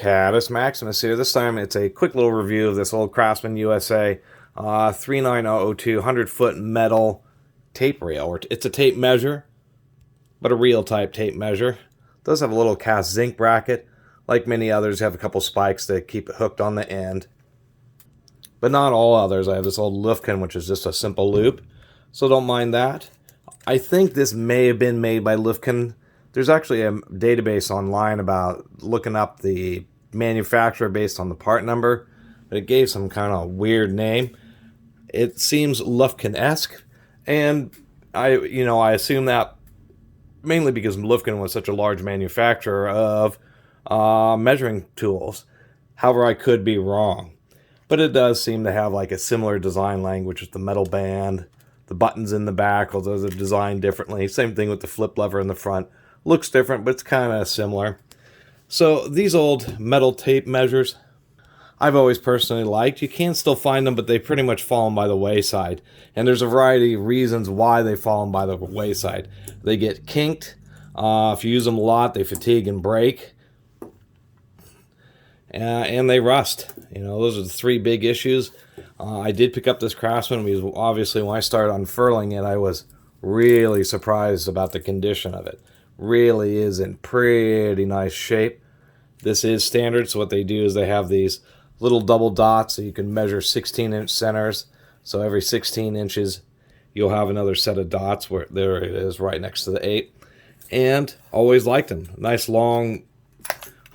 Catus, Maximus here. This time it's a quick little review of this old Craftsman USA 39002 100-foot metal tape rail. It's a tape measure, but a real type tape measure. It does have a little cast zinc bracket. Like many others, have a couple spikes to keep it hooked on the end. But not all others. I have this old Lufkin, which is just a simple loop, so don't mind that. I think this may have been made by Lufkin. There's actually a database online about looking up the manufacturer based on the part number, but it gave some kind of weird name. It seems Lufkin-esque, and I assume that mainly because Lufkin was such a large manufacturer of measuring tools. However, I could be wrong, but it does seem to have like a similar design language with the metal band, the buttons in the back, although they're designed differently. Same thing with the flip lever in the front. Looks different, but it's kind of similar. So these old metal tape measures, I've always personally liked. You can still find them, but they've pretty much fallen by the wayside. And there's a variety of reasons why they've fallen by the wayside. They get kinked. If you use them a lot, they fatigue and break. And they rust. Those are the three big issues. I did pick up this Craftsman because obviously when I started unfurling it, I was really surprised about the condition of it. Really is in pretty nice shape. This is standard, so what they do is they have these little double dots so you can measure 16-inch centers. So every 16 inches you'll have another set of dots. Where there it is right next to the 8. And always liked them. Nice long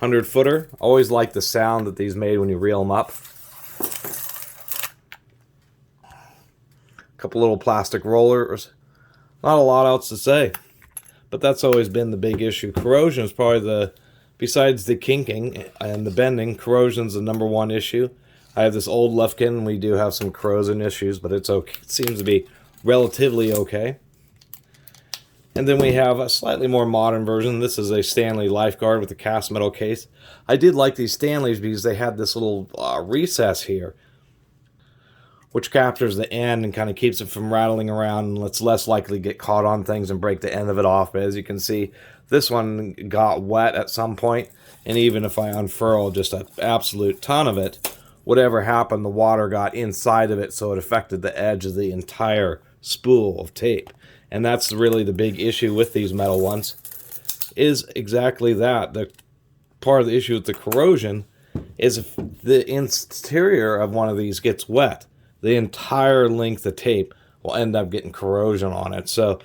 100-footer. Always liked the sound that these made when you reel them up. A couple little plastic rollers. Not a lot else to say. But that's always been the big issue. Corrosion is probably besides the kinking and the bending, corrosion's the number one issue. I have this old Lufkin. We do have some corrosion issues, but it's okay. It seems to be relatively okay. And then we have a slightly more modern version. This is a Stanley Lifeguard with a cast metal case. I did like these Stanleys because they had this little recess here, which captures the end and kind of keeps it from rattling around, and it's less likely to get caught on things and break the end of it off. But as you can see, this one got wet at some point, and even if I unfurl just an absolute ton of it, whatever happened, the water got inside of it, so it affected the edge of the entire spool of tape. And that's really the big issue with these metal ones, is exactly that. The part of the issue with the corrosion is if the interior of one of these gets wet, the entire length of tape will end up getting corrosion on it. So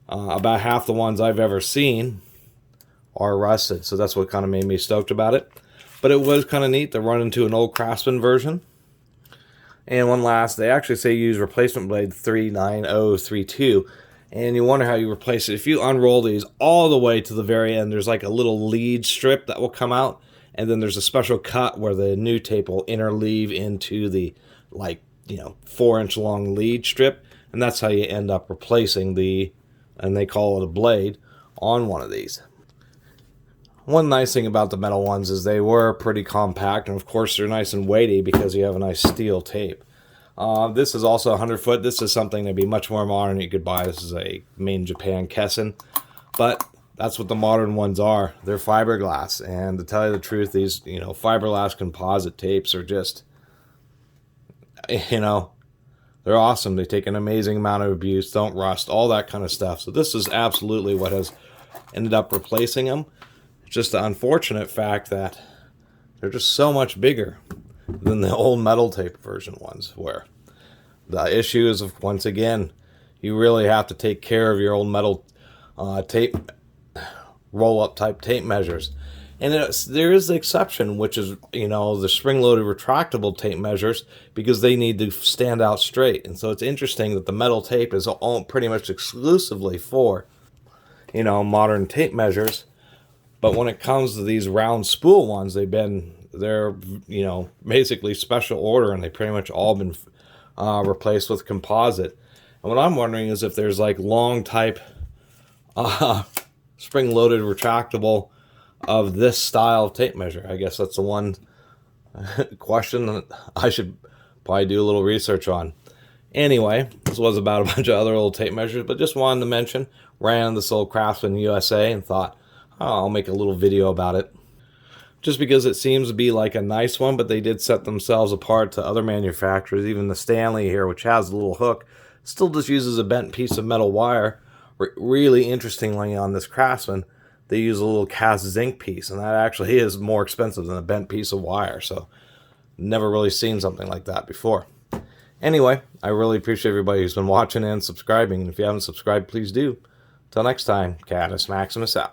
about half the ones I've ever seen are rusted. So that's what kind of made me stoked about it. But it was kind of neat to run into an old Craftsman version. And one last, they actually say use replacement blade 39032. And you wonder how you replace it. If you unroll these all the way to the very end, there's like a little lead strip that will come out. And then there's a special cut where the new tape will interleave into the 4-inch long lead strip, and that's how you end up replacing and they call it a blade, on one of these. One nice thing about the metal ones is they were pretty compact, and of course they're nice and weighty because you have a nice steel tape. This is also 100-foot. This is something that'd be much more modern you could buy. This is a made in Japan Kessen, but that's what the modern ones are. They're fiberglass, and to tell you the truth, these fiberglass composite tapes are just, they're awesome. They take an amazing amount of abuse, don't rust, all that kind of stuff. So this is absolutely what has ended up replacing them. It's just the unfortunate fact that they're just so much bigger than the old metal tape version ones, where the issue is, once again, you really have to take care of your old metal tape, roll-up type tape measures. And there is the exception, which is, the spring-loaded retractable tape measures, because they need to stand out straight. And so it's interesting that the metal tape is all pretty much exclusively for, modern tape measures. But when it comes to these round spool ones, they're basically special order, and they pretty much all been replaced with composite. And what I'm wondering is if there's like long type spring-loaded retractable of this style of tape measure. I guess that's the one question that I should probably do a little research on. Anyway, this was about a bunch of other old tape measures, but just wanted to mention, ran this old Craftsman USA and thought, oh, I'll make a little video about it. just because it seems to be like a nice one, but they did set themselves apart to other manufacturers. Even the Stanley here, which has a little hook, still just uses a bent piece of metal wire. Really interestingly, on this Craftsman, they use a little cast zinc piece, and that actually is more expensive than a bent piece of wire. So never really seen something like that before. Anyway, I really appreciate everybody who's been watching and subscribing. And if you haven't subscribed, please do. Till next time, Catus Maximus out.